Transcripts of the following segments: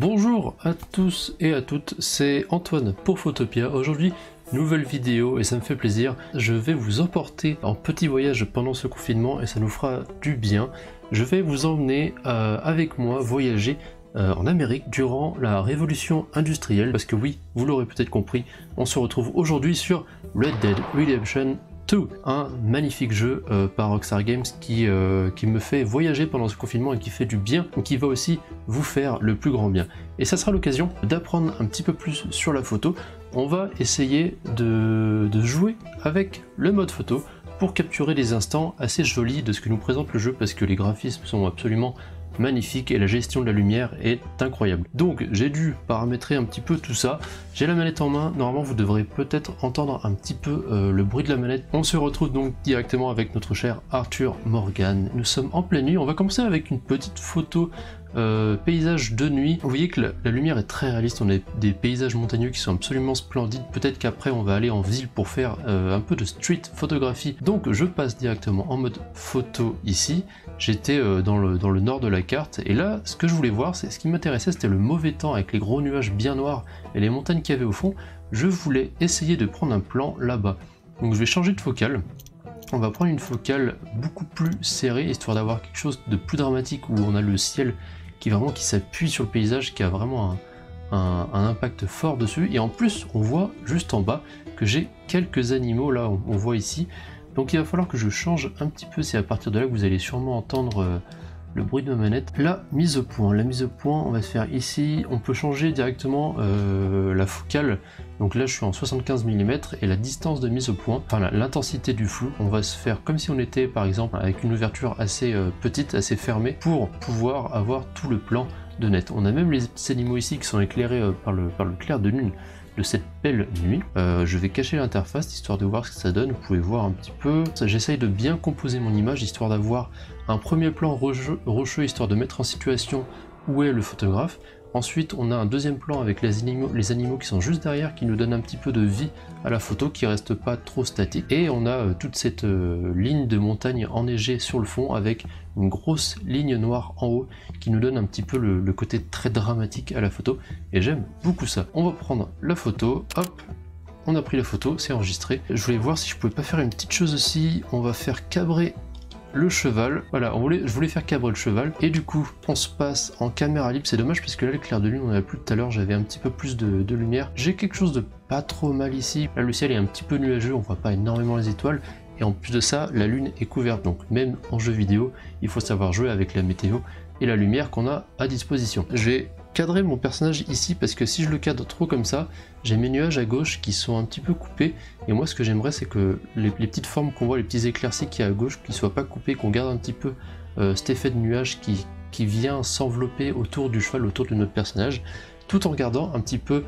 Bonjour à tous et à toutes, c'est Antoine pour Photopia. Aujourd'hui, nouvelle vidéo et ça me fait plaisir. Je vais vous emporter en petit voyage pendant ce confinement et ça nous fera du bien. Je vais vous emmener avec moi voyager en Amérique durant la révolution industrielle. Parce que oui, vous l'aurez peut-être compris, on se retrouve aujourd'hui sur Red Dead Redemption 2, un magnifique jeu par Rockstar Games qui me fait voyager pendant ce confinement et qui fait du bien, mais qui va aussi vous faire le plus grand bien. Et ça sera l'occasion d'apprendre un petit peu plus sur la photo. On va essayer de jouer avec le mode photo pour capturer des instants assez jolis de ce que nous présente le jeu, parce que les graphismes sont absolument magnifique et la gestion de la lumière est incroyable. Donc j'ai dû paramétrer un petit peu tout ça. J'ai la manette en main, normalement vous devrez peut-être entendre un petit peu le bruit de la manette. On se retrouve donc directement avec notre cher Arthur Morgan. Nous sommes en pleine nuit, on va commencer avec une petite photo paysage de nuit. Vous voyez que la lumière est très réaliste, on a des paysages montagneux qui sont absolument splendides. Peut-être qu'après on va aller en ville pour faire un peu de street photographie. Donc je passe directement en mode photo ici. J'étais dans le nord de la carte et là ce que je voulais voir, c'est ce qui m'intéressait, c'était le mauvais temps avec les gros nuages bien noirs et les montagnes qu'il y avait au fond. Je voulais essayer de prendre un plan là-bas. Donc je vais changer de focale. On va prendre une focale beaucoup plus serrée, histoire d'avoir quelque chose de plus dramatique où on a le ciel qui s'appuie sur le paysage, qui a vraiment un impact fort dessus. Et en plus, on voit juste en bas que j'ai quelques animaux, là on voit ici. Donc il va falloir que je change un petit peu, c'est à partir de là que vous allez sûrement entendre le bruit de ma manette. La mise au point, on va se faire ici. On peut changer directement la focale. Donc là je suis en 75 mm et la distance de mise au point, enfin l'intensité du flou, on va se faire comme si on était par exemple avec une ouverture assez petite, assez fermée, pour pouvoir avoir tout le plan de net. On a même les petits animaux ici qui sont éclairés par le clair de lune de cette belle nuit. Je vais cacher l'interface histoire de voir ce que ça donne. Vous pouvez voir un petit peu. J'essaye de bien composer mon image histoire d'avoir un premier plan rocheux histoire de mettre en situation où est le photographe. Ensuite on a un deuxième plan avec les animaux qui sont juste derrière, qui nous donnent un petit peu de vie à la photo, qui reste pas trop statique. Et on a toute cette ligne de montagne enneigée sur le fond avec une grosse ligne noire en haut qui nous donne un petit peu le côté très dramatique à la photo, et j'aime beaucoup ça. On va prendre la photo, hop, on a pris la photo, c'est enregistré. Je voulais voir si je pouvais pas faire une petite chose aussi. On va faire cabrer le cheval, voilà, je voulais faire cabrer le cheval, et du coup on se passe en caméra libre. C'est dommage parce que là le clair de lune on avait plus tout à l'heure, j'avais un petit peu plus de lumière. J'ai quelque chose de pas trop mal ici, là le ciel est un petit peu nuageux, on voit pas énormément les étoiles, et en plus de ça la lune est couverte, donc même en jeu vidéo il faut savoir jouer avec la météo et la lumière qu'on a à disposition. J'ai cadrer mon personnage ici parce que si je le cadre trop comme ça, j'ai mes nuages à gauche qui sont un petit peu coupés, et moi ce que j'aimerais c'est que les petites formes qu'on voit, les petits éclaircis qu'il y a à gauche, qui soient pas coupés, qu'on garde un petit peu cet effet de nuage qui vient s'envelopper autour du cheval, autour de notre personnage, tout en gardant un petit peu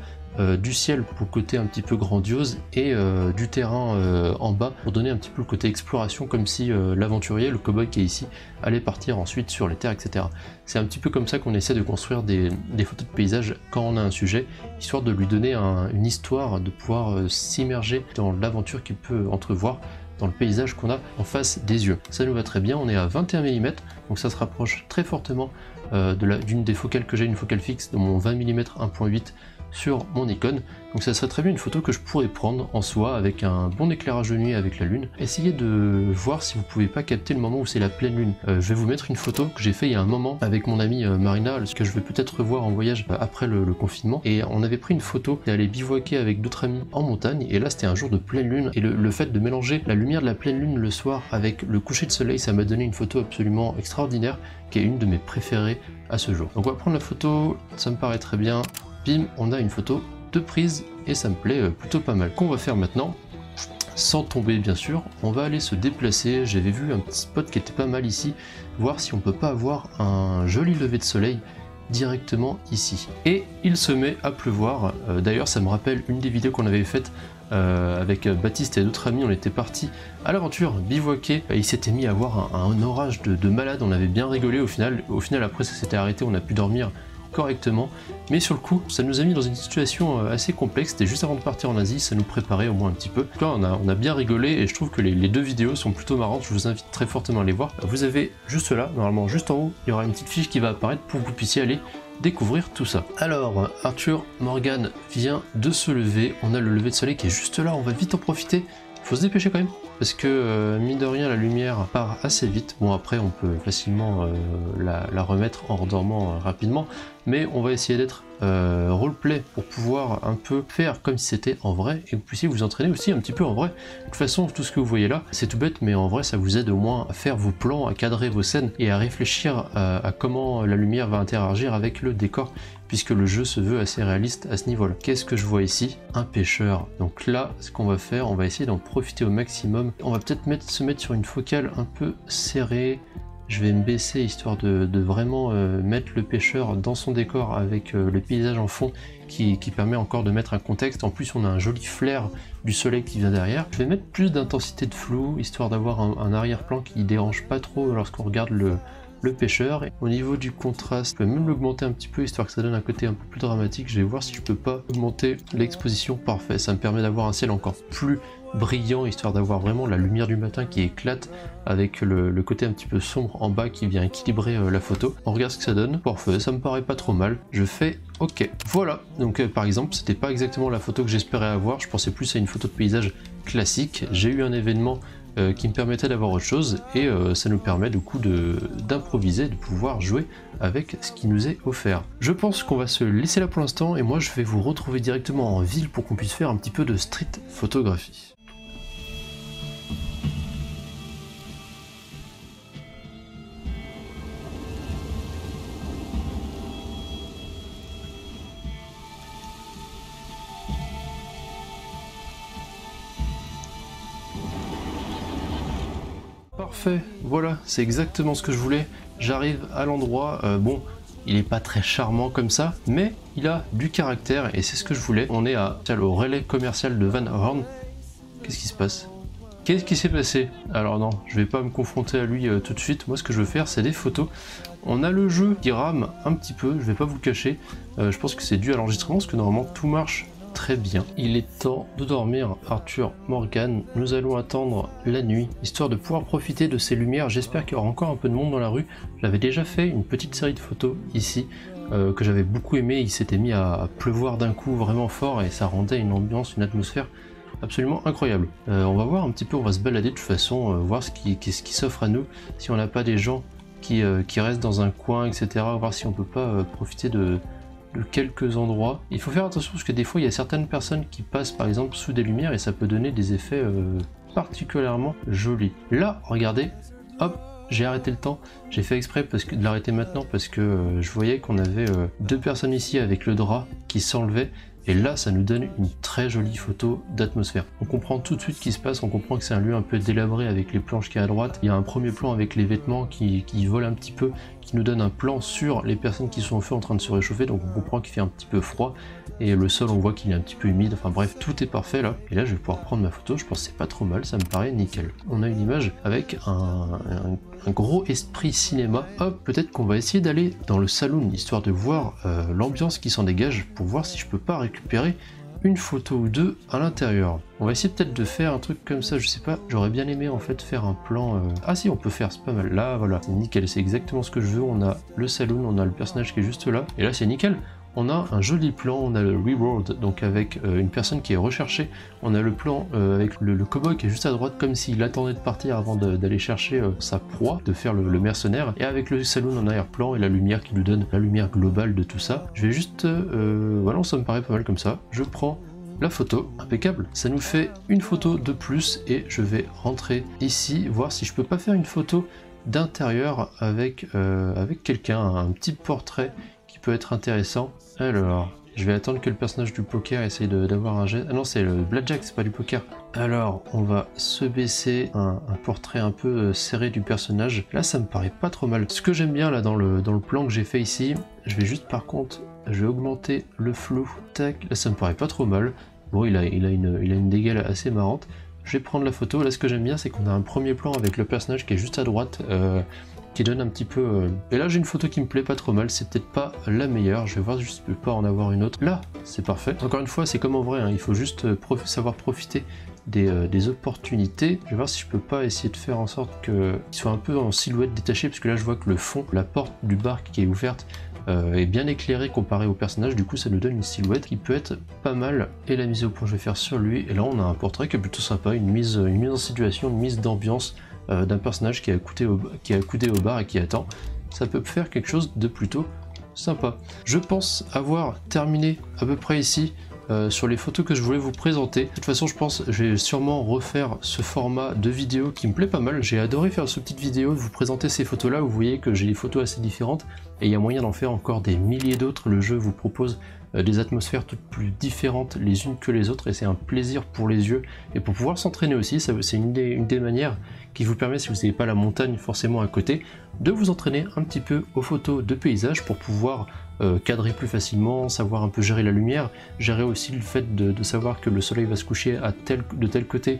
du ciel pour le côté un petit peu grandiose et du terrain en bas pour donner un petit peu le côté exploration, comme si l'aventurier, le cowboy qui est ici, allait partir ensuite sur les terres, etc. C'est un petit peu comme ça qu'on essaie de construire des photos de paysage quand on a un sujet, histoire de lui donner une histoire, de pouvoir s'immerger dans l'aventure qu'il peut entrevoir dans le paysage qu'on a en face des yeux. Ça nous va très bien, on est à 21 mm, donc ça se rapproche très fortement d'une des focales que j'ai, une focale fixe de mon 20 mm 1.8 sur mon icône. Donc ça serait très bien une photo que je pourrais prendre en soi avec un bon éclairage de nuit avec la lune. Essayez de voir si vous pouvez pas capter le moment où c'est la pleine lune. Je vais vous mettre une photo que j'ai fait il y a un moment avec mon amie Marina, ce que je vais peut-être revoir en voyage après le confinement, et on avait pris une photo et aller bivouaquer avec d'autres amis en montagne, et là c'était un jour de pleine lune, et le fait de mélanger la lumière de la pleine lune le soir avec le coucher de soleil, ça m'a donné une photo absolument extraordinaire qui est une de mes préférées à ce jour. Donc on va prendre la photo, ça me paraît très bien. Bim, on a une photo de prise et ça me plaît plutôt pas mal. Qu'on va faire maintenant, sans tomber bien sûr, on va aller se déplacer. J'avais vu un petit spot qui était pas mal ici, voir si on peut pas avoir un joli lever de soleil directement ici. Et il se met à pleuvoir. D'ailleurs ça me rappelle une des vidéos qu'on avait faites avec Baptiste et d'autres amis. On était partis à l'aventure bivouaquer, il s'était mis à avoir un orage de malade, on avait bien rigolé au final après ça s'était arrêté, on a pu dormir correctement, mais sur le coup ça nous a mis dans une situation assez complexe. C'était juste avant de partir en Asie, ça nous préparait au moins un petit peu. En tout cas on a bien rigolé et je trouve que les deux vidéos sont plutôt marrantes, je vous invite très fortement à les voir. Vous avez juste là, normalement juste en haut, il y aura une petite fiche qui va apparaître pour que vous puissiez aller découvrir tout ça. Alors, Arthur Morgan vient de se lever, on a le lever de soleil qui est juste là, on va vite en profiter. Faut se dépêcher quand même, parce que mine de rien la lumière part assez vite. Bon après on peut facilement la remettre en redormant rapidement, mais on va essayer d'être roleplay pour pouvoir un peu faire comme si c'était en vrai, et que vous puissiez vous entraîner aussi un petit peu en vrai. De toute façon tout ce que vous voyez là c'est tout bête, mais en vrai ça vous aide au moins à faire vos plans, à cadrer vos scènes et à réfléchir à comment la lumière va interagir avec le décor, puisque le jeu se veut assez réaliste à ce niveau-là. Qu'est-ce que je vois ici? Un pêcheur. Donc là, ce qu'on va faire, on va essayer d'en profiter au maximum. On va peut-être se mettre sur une focale un peu serrée. Je vais me baisser histoire de vraiment mettre le pêcheur dans son décor avec le paysage en fond qui permet encore de mettre un contexte. En plus, on a un joli flair du soleil qui vient derrière. Je vais mettre plus d'intensité de flou, histoire d'avoir un arrière-plan qui dérange pas trop lorsqu'on regarde le pêcheur. Et au niveau du contraste, je peux même l'augmenter un petit peu histoire que ça donne un côté un peu plus dramatique. Je vais voir si je peux pas augmenter l'exposition. Parfait, ça me permet d'avoir un ciel encore plus brillant, histoire d'avoir vraiment la lumière du matin qui éclate avec le côté un petit peu sombre en bas qui vient équilibrer la photo. On regarde ce que ça donne. Parfait, ça me paraît pas trop mal. Je fais OK. Voilà, donc par exemple c'était pas exactement la photo que j'espérais avoir, je pensais plus à une photo de paysage classique. J'ai eu un événement qui me permettait d'avoir autre chose, et ça nous permet du coup d'improviser, de pouvoir jouer avec ce qui nous est offert. Je pense qu'on va se laisser là pour l'instant, et moi je vais vous retrouver directement en ville pour qu'on puisse faire un petit peu de street photographie. Parfait, voilà, c'est exactement ce que je voulais. J'arrive à l'endroit, bon, il est pas très charmant comme ça, mais il a du caractère et c'est ce que je voulais. On est au relais commercial de Van Horn. Qu'est-ce qui se passe? Qu'est-ce qui s'est passé? Alors non, je vais pas me confronter à lui tout de suite. Moi ce que je veux faire c'est des photos. On a le jeu qui rame un petit peu, je vais pas vous le cacher. Je pense que c'est dû à l'enregistrement parce que normalement tout marche très bien. Il est temps de dormir, Arthur Morgan. Nous allons attendre la nuit, histoire de pouvoir profiter de ces lumières. J'espère qu'il y aura encore un peu de monde dans la rue. J'avais déjà fait une petite série de photos ici, que j'avais beaucoup aimé. Il s'était mis à pleuvoir d'un coup vraiment fort et ça rendait une ambiance, une atmosphère absolument incroyable. On va voir un petit peu, on va se balader de toute façon, voir ce qui s'offre à nous, si on n'a pas des gens qui restent dans un coin, etc. Voir si on peut pas profiter de quelques endroits. Il faut faire attention parce que des fois il y a certaines personnes qui passent par exemple sous des lumières et ça peut donner des effets particulièrement jolis. Là, regardez, hop, j'ai arrêté le temps, j'ai fait exprès de l'arrêter maintenant parce que je voyais qu'on avait deux personnes ici avec le drap qui s'enlevait. Et là, ça nous donne une très jolie photo d'atmosphère. On comprend tout de suite ce qui se passe, on comprend que c'est un lieu un peu délabré avec les planches qui est à droite. Il y a un premier plan avec les vêtements qui volent un petit peu, qui nous donne un plan sur les personnes qui sont au feu en train de se réchauffer, donc on comprend qu'il fait un petit peu froid. Et le sol, on voit qu'il est un petit peu humide, enfin bref, tout est parfait là. Et là, je vais pouvoir prendre ma photo, je pense que c'est pas trop mal, ça me paraît nickel. On a une image avec un gros esprit cinéma. Hop, peut-être qu'on va essayer d'aller dans le saloon, histoire de voir l'ambiance qui s'en dégage, pour voir si je peux pas récupérer une photo ou deux à l'intérieur. On va essayer peut-être de faire un truc comme ça, je sais pas, j'aurais bien aimé en fait faire un plan... Ah si, on peut faire, c'est pas mal, là voilà, c'est nickel, c'est exactement ce que je veux. On a le saloon, on a le personnage qui est juste là, et là c'est nickel. On a un joli plan, on a le reward, donc avec une personne qui est recherchée. On a le plan avec le cowboy qui est juste à droite, comme s'il attendait de partir avant d'aller chercher sa proie, de faire le mercenaire. Et avec le saloon en arrière-plan et la lumière qui nous donne la lumière globale de tout ça. Je vais juste... voilà, ça me paraît pas mal comme ça. Je prends la photo, impeccable. Ça nous fait une photo de plus et je vais rentrer ici, voir si je peux pas faire une photo d'intérieur avec quelqu'un, un petit portrait qui peut être intéressant. Alors, je vais attendre que le personnage du poker essaye d'avoir un jet. Ah non, c'est le blackjack, c'est pas du poker. Alors, on va se baisser, un portrait un peu serré du personnage. Là, ça me paraît pas trop mal. Ce que j'aime bien là dans le plan que j'ai fait ici, je vais juste par contre, je vais augmenter le flou. Tac, là ça me paraît pas trop mal. Bon, il a une dégaine assez marrante. Je vais prendre la photo. Là, ce que j'aime bien, c'est qu'on a un premier plan avec le personnage qui est juste à droite. Qui donne un petit peu... Et là j'ai une photo qui me plaît pas trop mal, c'est peut-être pas la meilleure, je vais voir si je peux pas en avoir une autre. Là, c'est parfait. Encore une fois, c'est comme en vrai, hein. Il faut juste savoir profiter des opportunités. Je vais voir si je peux pas essayer de faire en sorte qu'il soit un peu en silhouette détachée, parce que là je vois que le fond, la porte du bar qui est ouverte, est bien éclairé comparé au personnage, du coup ça nous donne une silhouette qui peut être pas mal. Et la mise au point je vais faire sur lui, et là on a un portrait qui est plutôt sympa, une mise en situation, une mise d'ambiance d'un personnage qui est accoudé au bar et qui attend. Ça peut faire quelque chose de plutôt sympa. Je pense avoir terminé à peu près ici sur les photos que je voulais vous présenter. De toute façon je pense que je vais sûrement refaire ce format de vidéo qui me plaît pas mal. J'ai adoré faire ce petite vidéo, de vous présenter ces photos là. Vous voyez que j'ai des photos assez différentes et il y a moyen d'en faire encore des milliers d'autres. Le jeu vous propose des atmosphères toutes plus différentes les unes que les autres et c'est un plaisir pour les yeux et pour pouvoir s'entraîner aussi. C'est une des manières qui vous permet, si vous n'avez pas la montagne forcément à côté, de vous entraîner un petit peu aux photos de paysage pour pouvoir cadrer plus facilement, savoir un peu gérer la lumière, gérer aussi le fait de savoir que le soleil va se coucher de tel côté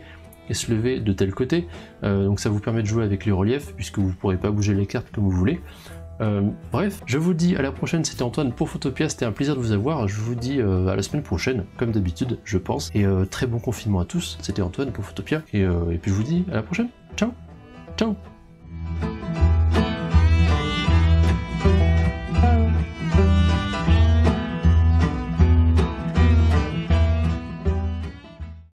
et se lever de tel côté, donc ça vous permet de jouer avec les reliefs puisque vous ne pourrez pas bouger les cartes comme vous voulez. Bref, je vous dis à la prochaine, c'était Antoine pour Photopia, c'était un plaisir de vous avoir, je vous dis à la semaine prochaine, comme d'habitude je pense, et très bon confinement à tous, c'était Antoine pour Photopia, et puis je vous dis à la prochaine, ciao, ciao.